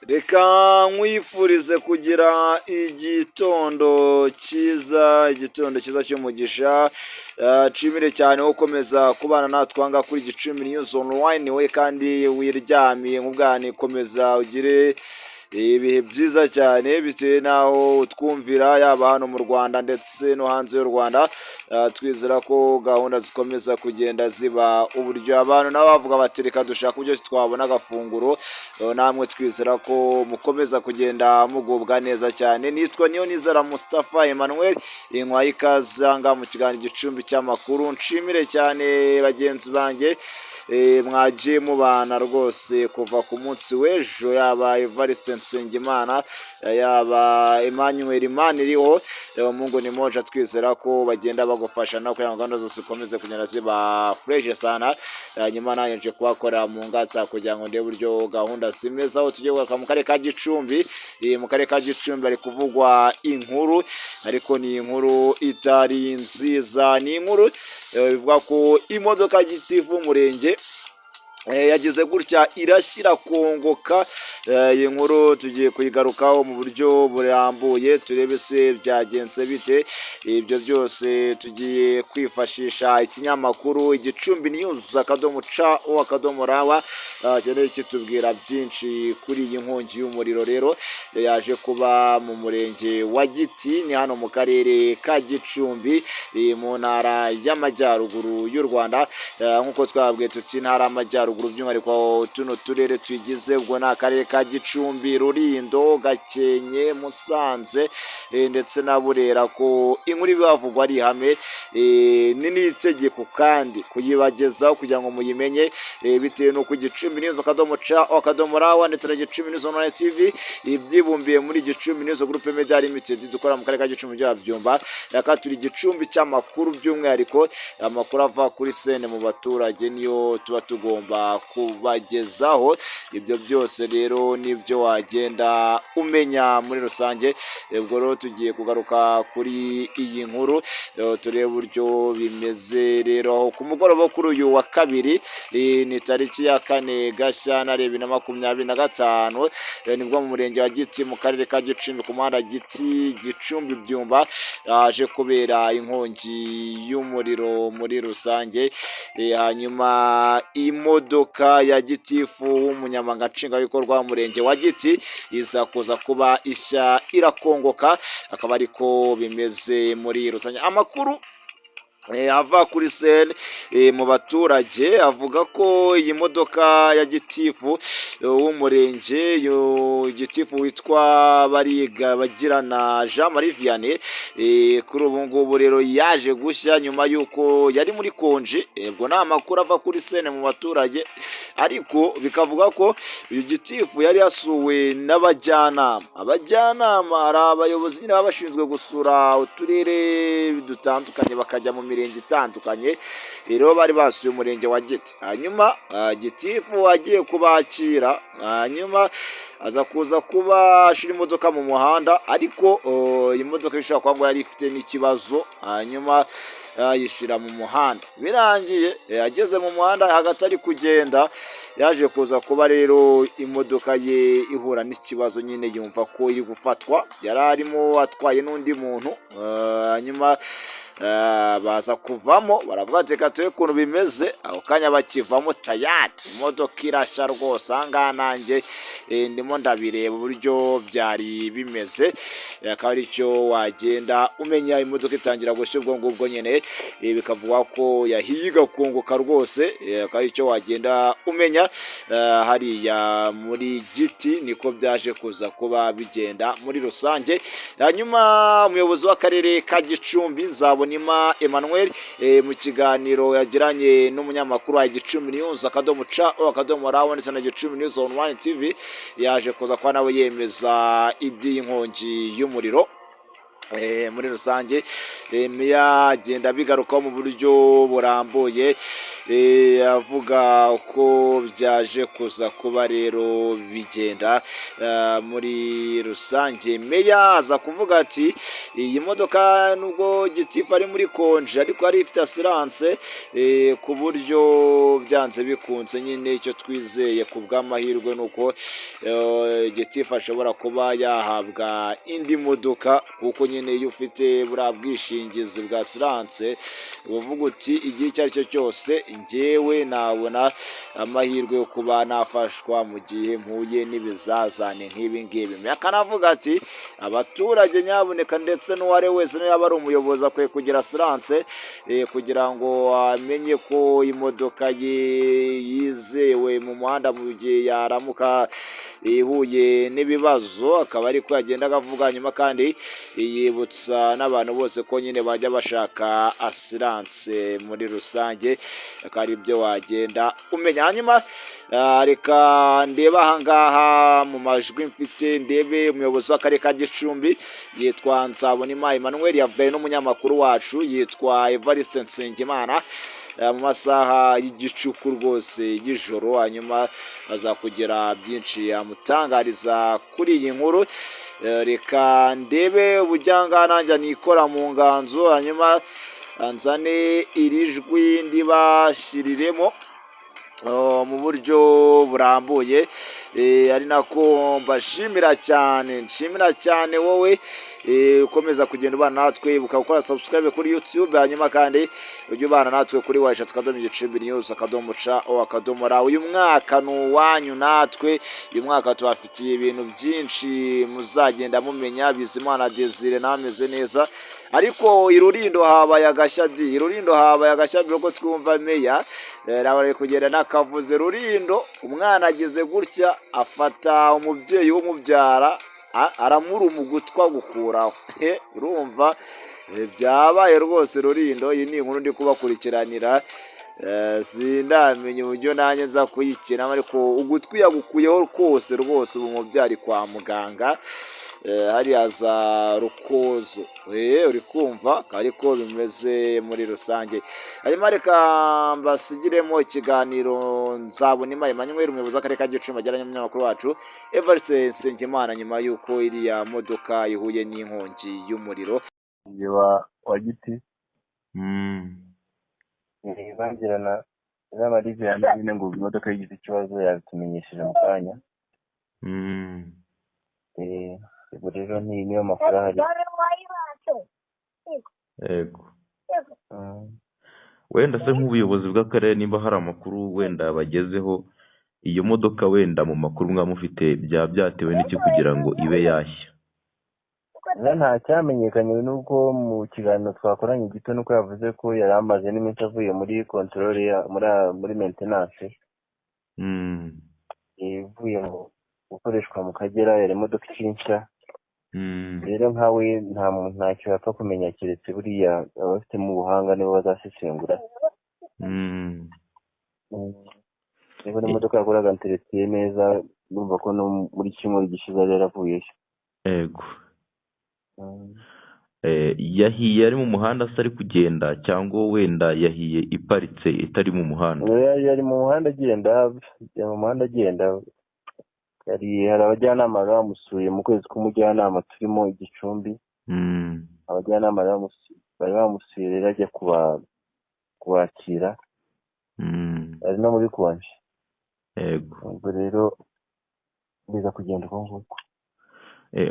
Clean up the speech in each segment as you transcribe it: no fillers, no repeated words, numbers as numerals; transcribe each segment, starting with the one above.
reka nkwifurize kugira igitondo cyiza cy'umugisha. Nshimire cyane wo ukomeza kubana natwe aha ngaha kuri Gicumbi News Online, we kandi wiryamiye nk'ubwana komeza ugire ibihe byiza cyane bitewe n'aho utwumvira, yaba hano mu Rwanda ndetse no hanze y'u Rwanda. Twizera ko gahunda zikomeza kugenda ziba uburyo abantu nabo bavuga bati reka dushaka uburyo twabona agafunguro, namwe twizera ko mukomeza kugenda mugubwa neza cyane. Nitwa Niyonizera Mustafa Emmanuel, inkwaye ikaze aha ngaha mu kiganiro Gicumbi cy'amakuru. Nshimire cyane bagenzi banjye mwagiye mubana rwose kuva ku munsi w'ejo, yaba Evariste Nsengimana, yaba Emmanuel Imaniriho, Mungu ni moja. Twizera ko bagenda bagufasha no kugira ngo gahunda zose ukomeze kugenda ziba fresh sana. Nyuma nayo nje kubakorera mu ngata kugira ngo ndebe uburyo gahunda zimeze. Aho tugiye mu karere ka Gicumbi, mu karere ka Gicumbi ari kuvugwa inkuru, ariko ni inkuru itari nziza. Ni inkuru bivuga ko imodoka gitifu umurenge yagize gutya irashyira kongoka. Iyi nkuru tugiye kuyigarukaho mu buryo burambuye, turebe se byagenze bite. Ibyo byose tugiye kwifashisha ikinyamakuru Gicumbi News /ca/rawa cyane kitubwira byinshi kuri iyi nkongi y'umuriro rero yaje kuba mu murenge wa Giti, ni hano mu karere ka Gicumbi mu ntara y'amajyaruguru y'u Rwanda. Nk'uko twabwiye tuti ntara y'amajyaruguru by'umwihariko tuno turere tugize, ubwo ni akarere ka Gicumbi, Rulindo, Gakenke, Musanze ndetse na Burera. Ko inkuru ibavugwa ari ihame, ni n'itegeko kandi kuyibagezaho kugira ngo muyimenye, bitewe n'uko Gicumbi News /ca/rawa ndetse na Gicumbi News Online TV ibyibumbiye muri Gicumbi News Group Media Limited dukora mu karere ka Gicumbi by'abyumba. Reka turi Gicumbi cy'amakuru, by'umwihariko amakuru ava kuri sene mu baturage niyo tuba tugomba kubagezaho. Ibyo byose rero nibyo wagenda umenya muri rusange. Ubwo rero tugiye kugaruka kuri iyi nkuru, turebe uburyo bimeze rero ku mugoroba kuri uyu wa kabiri, ni tariki ya 4 Gashyantare 2025, nibwo mu murenge wa Giti mu karere ka Gicumbi ku muhanda Giti Gicumbi Byumba haje kubera inkongi y'umuriro muri rusange. Hanyuma imodoka ya gitifu w'umunyamabanga nshingwabikorwa w'umurenge wa Giti iza kuza kuba ishya irakongoka, akaba ariko bimeze muri rusange. Amakuru ava kuri sene mu baturage avuga ko iyi modoka ya gitifu w'umurenge, gitifu witwa Bagirana Jean Marie Vianney, kuri ubu ngubu rero yaje gushya nyuma y'uko yari muri konji. Ubwo ni amakuru ava kuri sene mu baturage, ariko bikavuga ko uyu gitifu yari yasuwe n'abajyanama. Hari abayobozi nyine baba bashinzwe gusura uturere dutandukanye bakajya mu mirenge itandukanye, rero bari basuye umurenge wa Giti. Hanyuma gitifu agiye kubakira, hanyuma aza kuza kuba ashira imodoka mu muhanda, ariko iyi modoka ishobora kuba ngo yari ifite n'ikibazo, hanyuma yishira mu muhanda. Birangiye ageze mu muhanda hagati ari kugenda, yaje kuza kuba rero imodoka ye ihura n'ikibazo, nyine yumva ko iri gufatwa. Yari arimo atwaye n'undi muntu, hanyuma baza kuvamo, baravuga ati reka turebe ukuntu bimeze. Ako kanya bakivamo tayari imodoka irashya rwose. Aha ngaha nanjye ndimo ndabireba uburyo byari bimeze, akaba ari cyo wagenda umenya. Imodoka itangira gushya ubwo ngubwo nyine, bikavuga ko yahiye igakongoka rwose, akaba ari cyo wagenda umenya. Hariya muri Giti niko byaje kuza kuba bigenda muri rusange. Hanyuma umuyobozi w'akarere ka Gicumbi Nzabonima Emmanuel, mu kiganiro yagiranye n'umunyamakuru wa Gicumbi News /ca/rawa ndetse na Gicumbi News Online TV, yaje kuza kwa nawe yemeza iby'iyi nkongi y'umuriro. muri rusange meya agenda bigarukaho mu buryo burambuye avuga ko byaje kuza kuba rero bigenda muri rusange. Meya aza kuvuga ati iyi modoka nubwo gitifu ari muri konji ariko yari ifite asiranse ku buryo byanze bikunze nyine icyo twizeye ku bw'amahirwe ni uko gitifu ashobora kuba yahabwa indi modoka kuko nyine iyo ufite buriya bwishingizi bwa asiranse uvuga uti igihe icyo ari cyo cyose njyewe nabona amahirwe yo kuba nafashwa mu gihe mpuye n'ibizazane nk'ibi ngibi. Akanavuga ati abaturage nyabuneka ndetse n'uwari wese niyo yaba ari umuyobozi akwiye kugira asiranse kugira ngo amenye ko imodoka ye yizewe mu muhanda mu gihe yaramuka ihuye n'ibibazo, akaba ariko yagendaga avuga. Nyuma kandi yibutsa n'abantu bose ko nyine bajya bashaka asiranse muri rusange, akaba ari byo wagenda umenya. Hanyuma reka ndebe ahangaha mu majwi mfite, ndebe umuyobozi w'akarere ka Gicumbi yitwa Nzabonimana Emmanuel, yavuye n'umunyamakuru wacu yitwa Evariste Nsengimana mu masaha y'igicuku rwose y'ijoro, hanyuma azakugira byinshi yamutangariza kuri iyi nkuru. Reka ndebe ubujyanga nanjye nikora mu nganzo, hanyuma nzane iri jwi ndibashyiriremo mu buryo burambuye, ari nako mbashimira cyane. Nshimira cyane wowe ukomeza kugenda ubana natwe, ibuka gukora subscribe kuri YouTube, hanyuma kandi ujye ubana natwe kuri Wayishatse akadomo Gicumbi News akadomo ca akadomo ra. Uyu mwaka ni uwanyu natwe, uyu mwaka tubafitiye ibintu byinshi muzagenda mumenya. Bizimana Desire nameze neza, ariko irurindo habaye agashya di, irurindo habaye agashya byo twumva meya nabari kugenda nakavuze rurindo, umwana agize gutya afata umubyeyi w'umubyara aramuruma ugutwa gukuraho. Urumva byabaye rwose rurindo. Iyi ni inkuru ndi kubakurikiranira, sindamenye uburyo nanjye nza kuyikinamo, ariko ugutwi yagukuyeho kose rwose. Ubu mubyari kwa muganga hariya za Rukozo, uri kumva ariko bimeze muri rusange. Hanyuma reka mbasigiremo ikiganiro Nzabonimana Emmanuel, umuyobozi w'akarere ka Gicumbi, ajyanye n'umunyamakuru wacu Evariste Nsengimana nyuma y'uko iriya modoka ihuye n'inkongi y'umuriro wa giti bagirana n'abarize nyine ngo imodoka yagize ikibazo yabitumenyesheje mu kanya. Ubu rero niyo makuru ahari. Yego. Wenda se nk'ubuyobozi bw'akarere nimba hari amakuru wenda bagezeho, iyo modoka wenda mu makuru mwamufite byaba byatewe n'iki kugira ngo ibe yashya? Nta cyamenyekanye, nubwo mu kiganiro twakoranye gito nuko yavuze ko yari amaze n'iminsi avuye muri controle muri maintenance, ivuye mu gukoreshwa mu Kagera, yari imodoka nshya. Rero nkawe ntacyo yapfa kumenya keretse buriya abafitemo ubuhanga nibo bazasesengura. Niba n'imodoka yakoraga interetiye neza, numva ko no muri cyumweru gishize yari yaravuyeyo. Yego. Yahiye ari mu muhanda se ari kugenda, cyangwa wenda yahiye iparitse itari mu muhanda? Yari mu muhanda agenda, hari abajyanama bamusuye mu kwezi k'umujyanama turimo Igicumbi. Abajyanama bari bamusuye rero ajya kubakira, ari no muri konji. Yego. Ubwo rero biza kugenda uko nguko.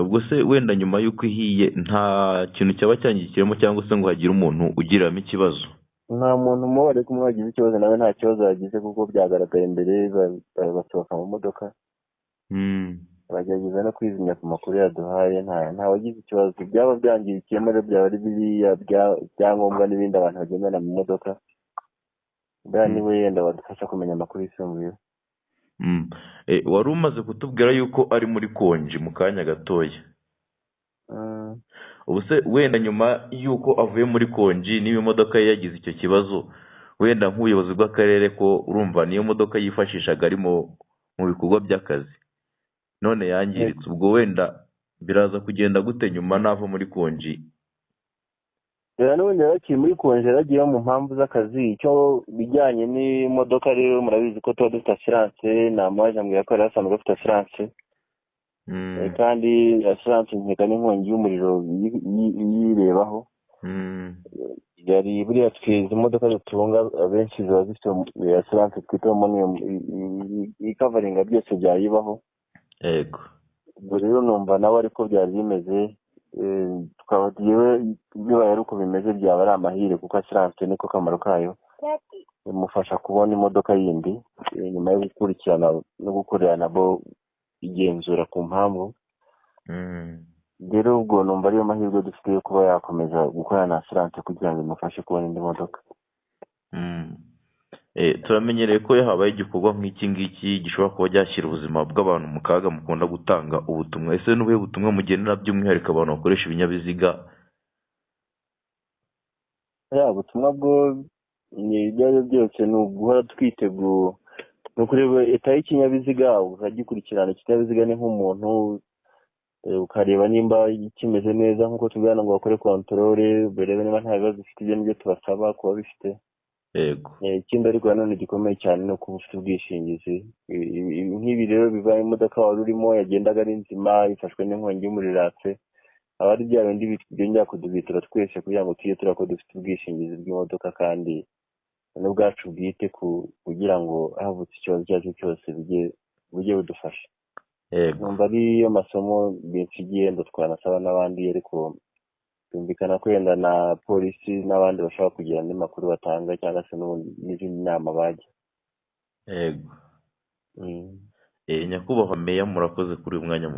Ubwo se wenda nyuma y'uko ihiye nta kintu cyaba cyangikiremo, cyangwa se ngo hagire umuntu ugiramo ikibazo? Nta muntu umubare kumwe wagize ikibazo, nawe nta kibazo yagize kuko byagaragaye mbere basohoka mu modoka. Bagerageza no kwizimya ku makuru yaduhaye, nta wagize ikibazo. Byaba byangirikiyemo rero byaba ari biriya byangombwa n'ibindi abantu bagendana mu modoka, bwa niwe yenda badufasha kumenya amakuru yisumbuyeho. Wari umaze kutubwira yuko ari muri konji mu kanya gatoya. Ubu se wenda nyuma y'uko avuye muri konji niba imodoka ye yagize icyo kibazo, wenda nk'ubuyobozi bw'akarere ko urumva niyo modoka yifashishaga ari mu bikorwa by'akazi, none yangiritse, ubwo wenda biraza kugenda gute nyuma nava muri konji? rero n'ubundi bakiri muri konje yaragiyeho mu mpamvu z'akazi. Icyo bijyanye n'imodoka rero murabizi ko tuba dufite asiranse, nta muwaje ambwira ko yari asanzwe afite asiranse. Kandi asiranse nkeka n'inkongi y'umuriro iyirebaho. Yari buriya twize imodoka dutunga abenshi ziba zifite asiranse twita ammonium ikavaringa byose byayibaho. Yego. Ubwo rero numva nawe ariko byari bimeze, tukaba bibaye ari uko bimeze byaba ari amahire kuko asiranse niko kamaro kayo, imufasha kubona imodoka yindi nyuma yo gukurikirana no gukorera nabo igenzura ku mpamvu. Rero ubwo numva ariyo mahirwe dufite yo kuba yakomeza gukorana na asiranse kugira ngo imufashe kubona indi modoka. Turamenyereye ko iyo habaye igikorwa nk'iki ngiki gishobora kuba cyashyira ubuzima bw'abantu mu kaga mukunda gutanga ubutumwa. Ese n'ubuhe butumwa mugenera by'umwihariko abantu bakoresha ibinyabiziga? Ubutumwa bwo ibyo ari byo byose ni uguhora twiteguye, ni ukureba leta y'ikinyabiziga ukagikurikirana. Ikinyabiziga ni nk'umuntu, ukareba nimba kimeze neza nk'uko tubwirana ngo bakore kontorore, barebe niba nta bibazo bifite. Ibyo nibyo tubasaba kuba bifite. Yego. Ikindi ariko nanone gikomeye cyane ni uko ufite ubwishingizi. Nk'ibi rero bibaye imodoka wari urimo yagendaga ari nzima ifashwe n'inkongi y'umuriro iratse, aba ari bya bindi byongera kuduhitira twese kugira ngo tujye turako dufite ubwishingizi bw'imodoka kandi n'ubwacu bwite kugira ngo havutse ikibazo icyo ari cyo cyose bujye budufasha. Numva ariyo masomo binsigiye ndo twanasaba n'abandi, ariko byumvikana ko wenda na polisi n'abandi bashobora kugira andi makuru batanga cyangwa se n'izindi nama bajya. Yego. Nyakubahwa Meya, murakoze kuri uyu mwanya.